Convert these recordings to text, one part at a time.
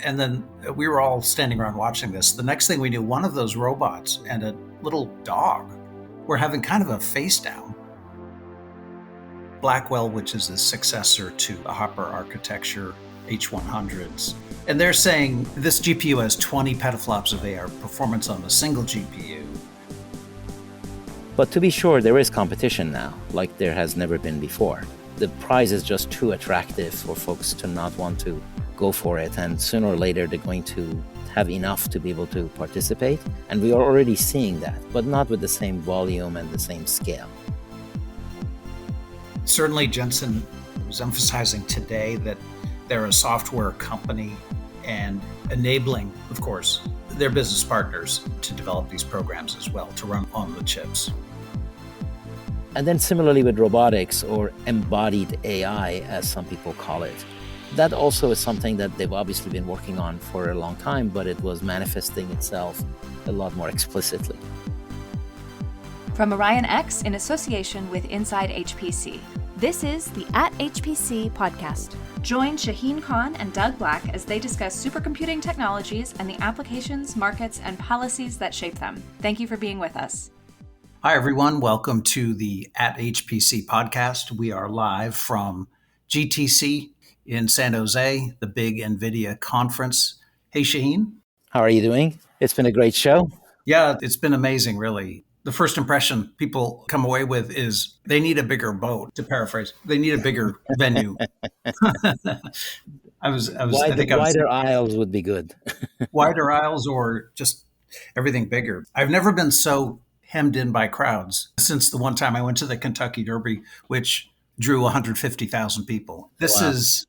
And then we were all standing around watching this. The next thing we knew, one of those robots and a little dog were having kind of a face down. Blackwell, which is the successor to the Hopper architecture, H100s. And they're saying this GPU has 20 petaflops of AI performance on a single GPU. But to be sure, there is competition now, like there has never been before. The price is just too attractive for folks to not want to go for it. And sooner or later, they're going to have enough to be able to participate. And we are already seeing that, but not with the same volume and the same scale. Certainly, Jensen was emphasizing today that they're a software company and enabling, of course, their business partners to develop these programs as well, to run on the chips. And then similarly with robotics, or embodied AI, as some people call it, that also is something that they've obviously been working on for a long time, but it was manifesting itself a lot more explicitly. From Orion X in association with Inside HPC, this is the At HPC podcast. Join Shahin Khan and Doug Black as they discuss supercomputing technologies and the applications, markets, and policies that shape them. Thank you for being with us. Hi, everyone. Welcome to the At HPC podcast. We are live from GTC in San Jose, the big Nvidia conference. Hey, Shahin. How are you doing? It's been a great show. Yeah, it's been amazing, really. The first impression people come away with is they need a bigger boat, to paraphrase. They need a bigger venue. Wider aisles would be good. Wider aisles or just everything bigger. I've never been so hemmed in by crowds since the one time I went to the Kentucky Derby, which drew 150,000 people. This is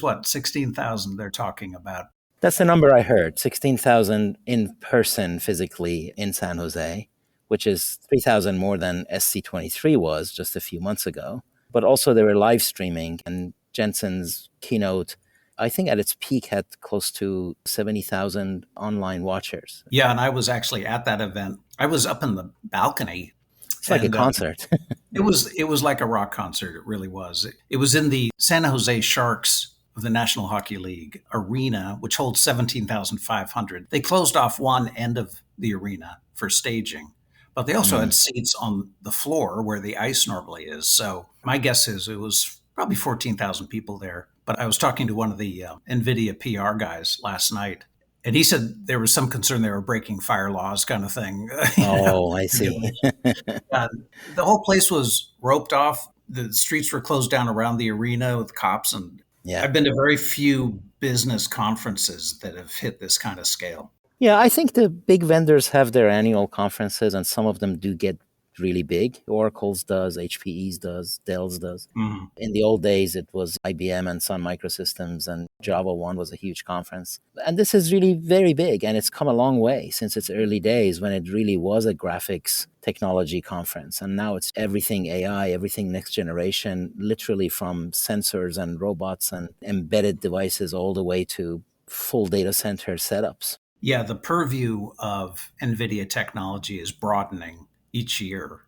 what, 16,000 they're talking about. That's the number I heard, 16,000 in person physically in San Jose, which is 3,000 more than SC23 was just a few months ago. But also they were live streaming, and Jensen's keynote, I think at its peak, had close to 70,000 online watchers. Yeah, and I was actually at that event. I was up in the balcony. It's like a concert. It was like a rock concert. It really was. It was in the San Jose Sharks of the National Hockey League arena, which holds 17,500. They closed off one end of the arena for staging, but they also had seats on the floor where the ice normally is. So my guess is it was probably 14,000 people there. But I was talking to one of the Nvidia PR guys last night, and he said there was some concern they were breaking fire laws kind of thing. Oh, I see. The whole place was roped off. The streets were closed down around the arena with cops. And yeah. I've been to very few business conferences that have hit this kind of scale. Yeah, I think the big vendors have their annual conferences, and some of them do get really big. Oracle's does, HPE's does, Dell's does. Mm-hmm. In the old days, it was IBM and Sun Microsystems, and Java One was a huge conference. And this is really very big, and it's come a long way since its early days when it really was a graphics technology conference. And now it's everything AI, everything next generation, literally from sensors and robots and embedded devices all the way to full data center setups. Yeah, the purview of NVIDIA technology is broadening each year.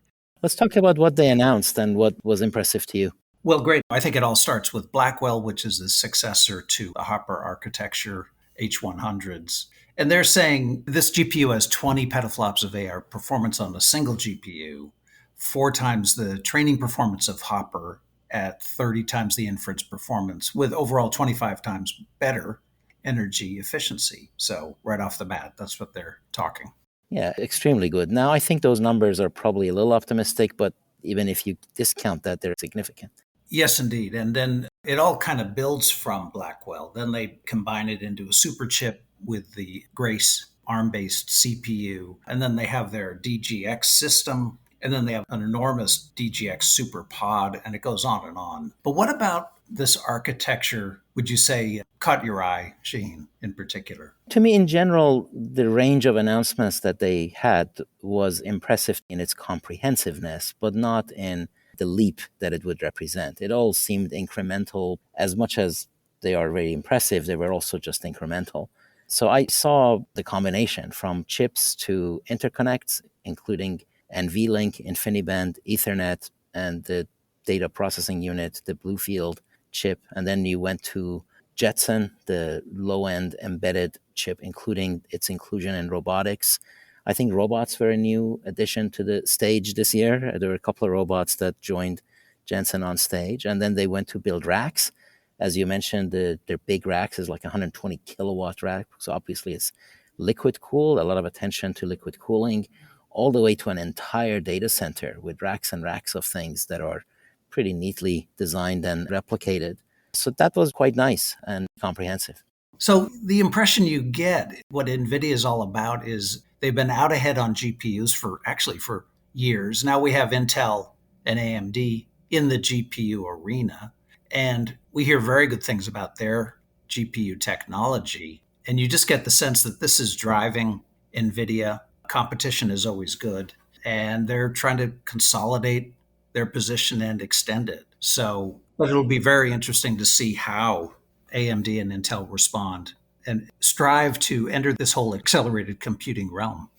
Let's talk about what they announced and what was impressive to you. Well, great. I think it all starts with Blackwell, which is the successor to the Hopper architecture, H100s. And they're saying this GPU has 20 petaflops of AI performance on a single GPU, 4 times the training performance of Hopper at 30 times the inference performance, with overall 25 times better energy efficiency. So right off the bat, that's what they're talking. Yeah, extremely good. Now, I think those numbers are probably a little optimistic, but even if you discount that, they're significant. Yes, indeed. And then it all kind of builds from Blackwell. Then they combine it into a super chip with the Grace ARM-based CPU. And then they have their DGX system. And then they have an enormous DGX super pod, and it goes on and on. But what about this architecture, would you say, caught your eye, Shahin, in particular? To me, in general, the range of announcements that they had was impressive in its comprehensiveness, but not in the leap that it would represent. It all seemed incremental. As much as they are very impressive, they were also just incremental. So I saw the combination from chips to interconnects, including NVLink, InfiniBand, Ethernet, and the data processing unit, the Bluefield chip. And then you went to Jetson, the low-end embedded chip, including its inclusion in robotics. I think robots were a new addition to the stage this year. There were a couple of robots that joined Jensen on stage, and then they went to build racks. As you mentioned, their big racks is like 120 kilowatt rack, so obviously it's liquid cooled, a lot of attention to liquid cooling, all the way to an entire data center with racks and racks of things that are pretty neatly designed and replicated. So that was quite nice and comprehensive. So the impression you get, what NVIDIA is all about is they've been out ahead on GPUs for years. Now we have Intel and AMD in the GPU arena, and we hear very good things about their GPU technology. And you just get the sense that this is driving NVIDIA. Competition is always good, and they're trying to consolidate their position and extend it. So, but it'll be very interesting to see how AMD and Intel respond and strive to enter this whole accelerated computing realm.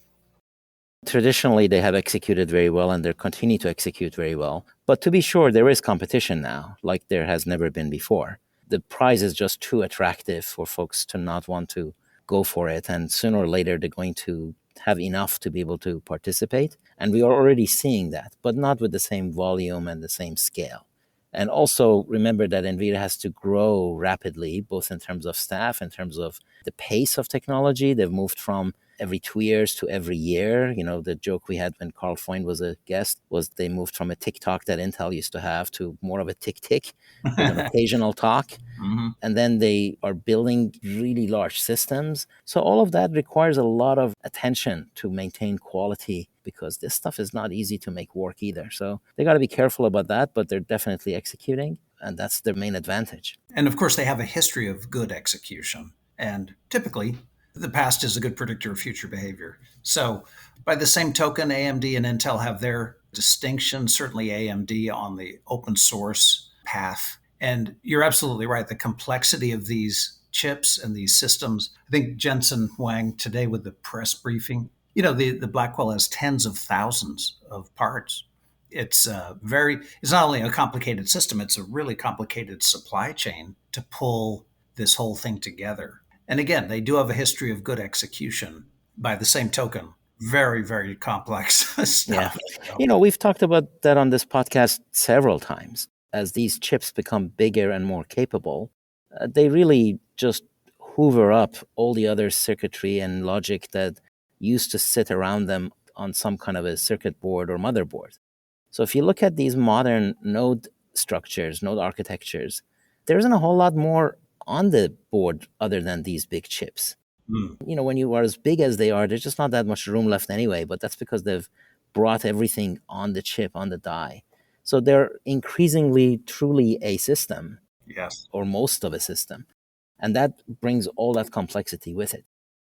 Traditionally, they have executed very well and they continue to execute very well. But to be sure, there is competition now, like there has never been before. The prize is just too attractive for folks to not want to go for it. And sooner or later, they're going to have enough to be able to participate. And we are already seeing that, but not with the same volume and the same scale. And also remember that NVIDIA has to grow rapidly, both in terms of staff, in terms of the pace of technology. They've moved from every 2 years to every year. You know, the joke we had when Carl Freund was a guest was they moved from a TikTok that Intel used to have to more of a tick-tick with an occasional talk. Mm-hmm. And then they are building really large systems. So all of that requires a lot of attention to maintain quality, because this stuff is not easy to make work either. So they got to be careful about that, but they're definitely executing, and that's their main advantage. And of course, they have a history of good execution. And typically, the past is a good predictor of future behavior. So by the same token, AMD and Intel have their distinction, certainly AMD on the open source path. And you're absolutely right. The complexity of these chips and these systems. I think Jensen Huang today with the press briefing, you know, the Blackwell has tens of thousands of parts. It's not only a complicated system, it's a really complicated supply chain to pull this whole thing together. And again, they do have a history of good execution. By the same token, very, very complex stuff. Yeah. You know, we've talked about that on this podcast several times. As these chips become bigger and more capable, they really just hoover up all the other circuitry and logic that used to sit around them on some kind of a circuit board or motherboard. So if you look at these modern node structures, node architectures, there isn't a whole lot more on the board other than these big chips. You know, when you are as big as they are, there's just not that much room left anyway, but that's because they've brought everything on the chip, on the die. So they're increasingly truly a system. Yes. Or most of a system. And that brings all that complexity with it.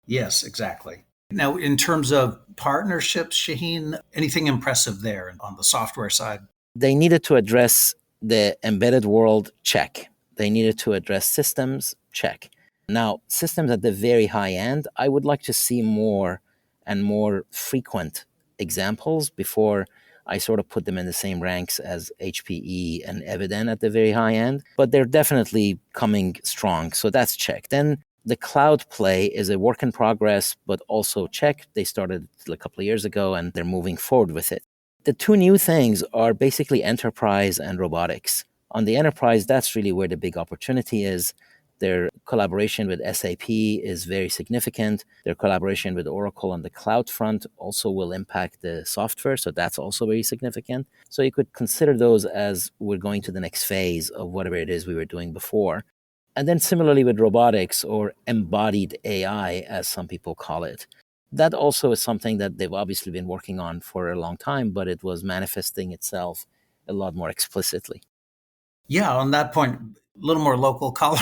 Yes, exactly. Now, in terms of partnerships, Shahin, anything impressive there on the software side? They needed to address the embedded world, check. They needed to address systems, check. Now, systems at the very high end, I would like to see more and more frequent examples before I sort of put them in the same ranks as HPE and Eviden at the very high end. But they're definitely coming strong, so that's check. Then the cloud play is a work in progress, but also check. They started a couple of years ago, and they're moving forward with it. The two new things are basically enterprise and robotics. On the enterprise, that's really where the big opportunity is. Their collaboration with SAP is very significant. Their collaboration with Oracle on the cloud front also will impact the software, so that's also very significant. So you could consider those as we're going to the next phase of whatever it is we were doing before. And then similarly with robotics, or embodied AI, as some people call it. That also is something that they've obviously been working on for a long time, but it was manifesting itself a lot more explicitly. Yeah, on that point, a little more local color.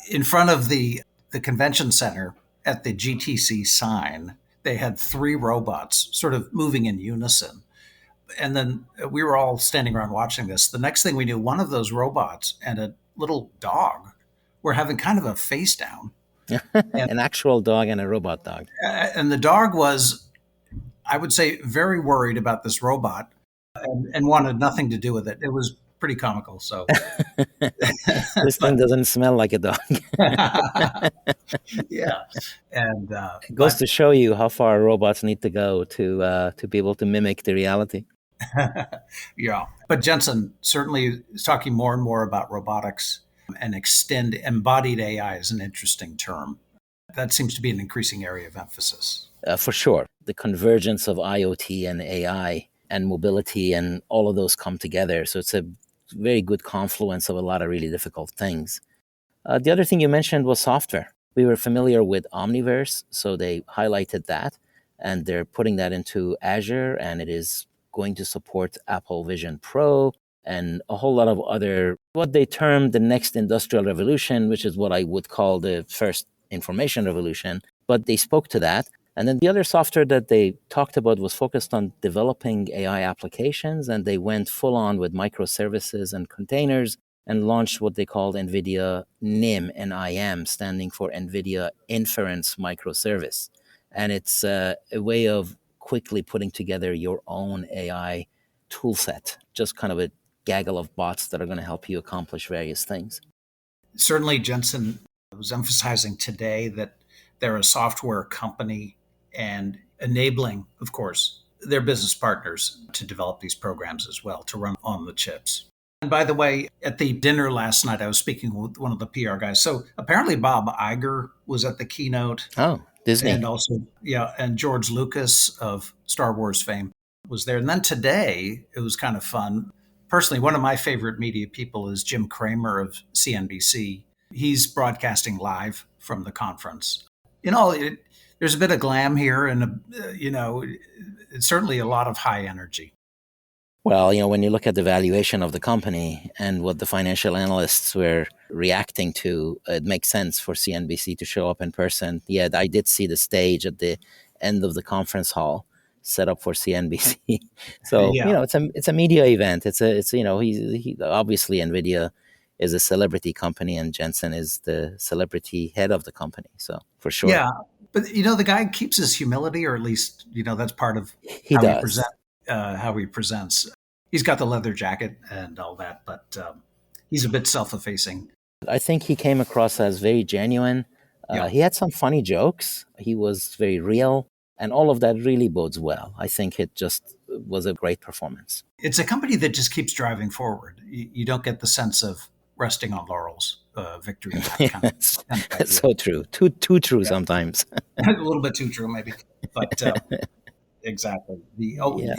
In front of the convention center at the GTC sign, they had 3 robots sort of moving in unison. And then we were all standing around watching this. The next thing we knew, one of those robots and a little dog were having kind of a face down. An actual dog and a robot dog. And the dog was, I would say, very worried about this robot and wanted nothing to do with it. It was pretty comical. So, This thing but doesn't smell like a dog. yeah, and It goes but to show you how far robots need to go to be able to mimic the reality. yeah, but Jensen certainly is talking more and more about robotics and extend embodied AI is an interesting term. That seems to be an increasing area of emphasis. For sure, the convergence of IoT and AI and mobility and all of those come together. So it's a very good confluence of a lot of really difficult things. The other thing you mentioned was software. We were familiar with Omniverse, so they highlighted that, and they're putting that into Azure, and it is going to support Apple Vision Pro and a whole lot of other, what they term the next industrial revolution, which is what I would call the first information revolution. But they spoke to that. And then the other software that they talked about was focused on developing AI applications, and they went full on with microservices and containers and launched what they called NVIDIA NIM, NIM, standing for NVIDIA Inference Microservice. And it's a way of quickly putting together your own AI toolset, just kind of a gaggle of bots that are going to help you accomplish various things. Certainly, Jensen was emphasizing today that they're a software company and enabling, of course, their business partners to develop these programs as well to run on the chips. And by the way, at the dinner last night, I was speaking with one of the PR guys. So apparently, Bob Iger was at the keynote, Oh, and Disney. also, yeah, and George Lucas of Star Wars fame was there. And then today, it was kind of fun. Personally, one of my favorite media people is Jim Cramer of CNBC. He's broadcasting live from the conference. There's a bit of glam here, and it's certainly a lot of high energy. Well, when you look at the valuation of the company and what the financial analysts were reacting to, it makes sense for CNBC to show up in person. Yeah, I did see the stage at the end of the conference hall set up for CNBC. So, Yeah, it's a media event. He obviously Nvidia is a celebrity company and Jensen is the celebrity head of the company. So, for sure. yeah. But the guy keeps his humility, or at least that's part of He how he does. how he presents. He's got the leather jacket and all that, but he's a bit self-effacing. I think he came across as very genuine. Yeah, He had some funny jokes. He was very real, and all of that really bodes well. I think it just was a great performance. it's a company that just keeps driving forward. You don't get the sense of resting on laurels, victory lap Yes, kind of it's idea. so true. Too true Yeah, sometimes. a little bit too true, maybe, but exactly. Yeah.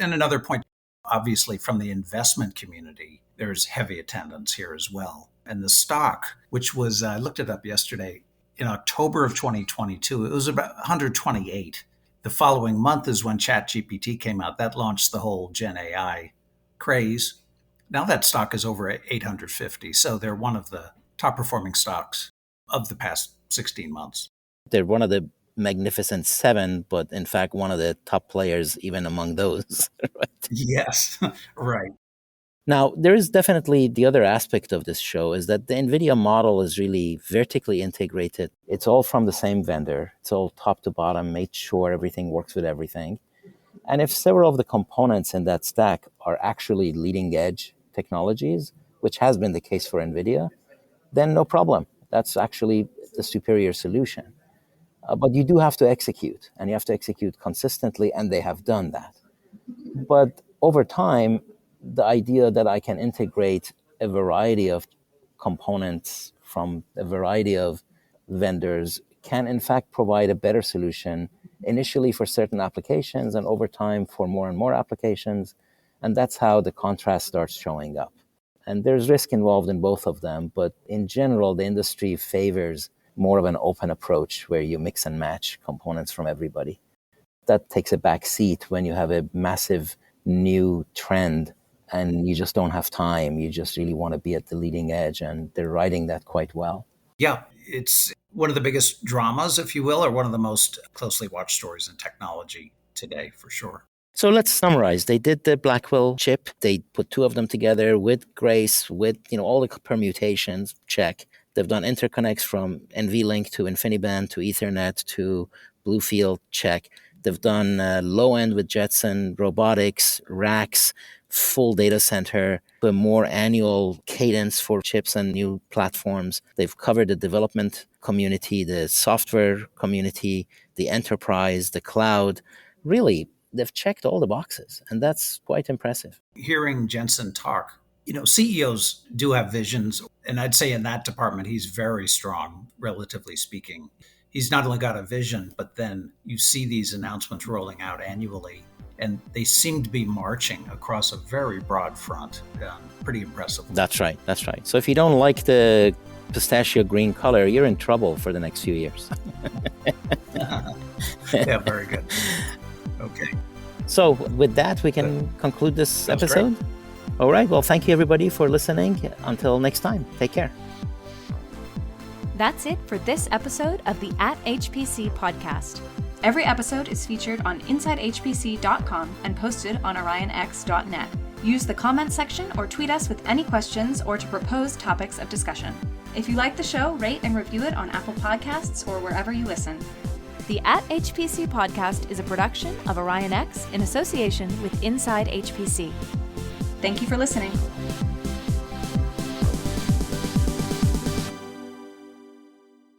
And another point, obviously, from the investment community, there's heavy attendance here as well. And the stock, which was, I looked it up yesterday, in October of 2022, it was about 128. The following month is when ChatGPT came out. That launched the whole Gen AI craze. Now that stock is over at 850. So they're one of the top performing stocks of the past 16 months. They're one of the Magnificent Seven, but in fact, one of the top players even among those. Right? Yes, right. Now, there is definitely the other aspect of this show is that the NVIDIA model is really vertically integrated. It's all from the same vendor. It's all top to bottom, made sure everything works with everything. And if several of the components in that stack are actually leading edge technologies, which has been the case for NVIDIA, then no problem. That's actually the superior solution. But you do have to execute, and you have to execute consistently, and they have done that. But over time, the idea that I can integrate a variety of components from a variety of vendors can, in fact, provide a better solution initially for certain applications and over time for more and more applications. And that's how the contrast starts showing up. And there's risk involved in both of them, but in general, the industry favors more of an open approach where you mix and match components from everybody. That takes a back seat when you have a massive new trend and you just don't have time. You just really want to be at the leading edge, and they're riding that quite well. Yeah, it's one of the biggest dramas, if you will, or one of the most closely watched stories in technology today, for sure. So let's summarize. They did the Blackwell chip. They put two of them together with Grace, with all the permutations. Check. They've done interconnects from NVLink to InfiniBand to Ethernet to Bluefield. Check. They've done low end with Jetson, robotics, racks, full data center, a more annual cadence for chips and new platforms. They've covered the development community, the software community, the enterprise, the cloud. Really, they've checked all the boxes, and that's quite impressive. Hearing Jensen talk, CEOs do have visions, and I'd say in that department, he's very strong, relatively speaking. He's not only got a vision, but then you see these announcements rolling out annually, and they seem to be marching across a very broad front. Pretty impressive. That's right. So if you don't like the pistachio green color, you're in trouble for the next few years. Yeah, very good. Okay. So with that, we can conclude this episode. Great. All right. Well, thank you, everybody, for listening. Until next time, take care. That's it for this episode of the @HPC podcast. Every episode is featured on InsideHPC.com and posted on OrionX.net. Use the comment section or tweet us with any questions or to propose topics of discussion. If you like the show, rate and review it on Apple Podcasts or wherever you listen. The @HPC podcast is a production of OrionX in association with Inside HPC. Thank you for listening.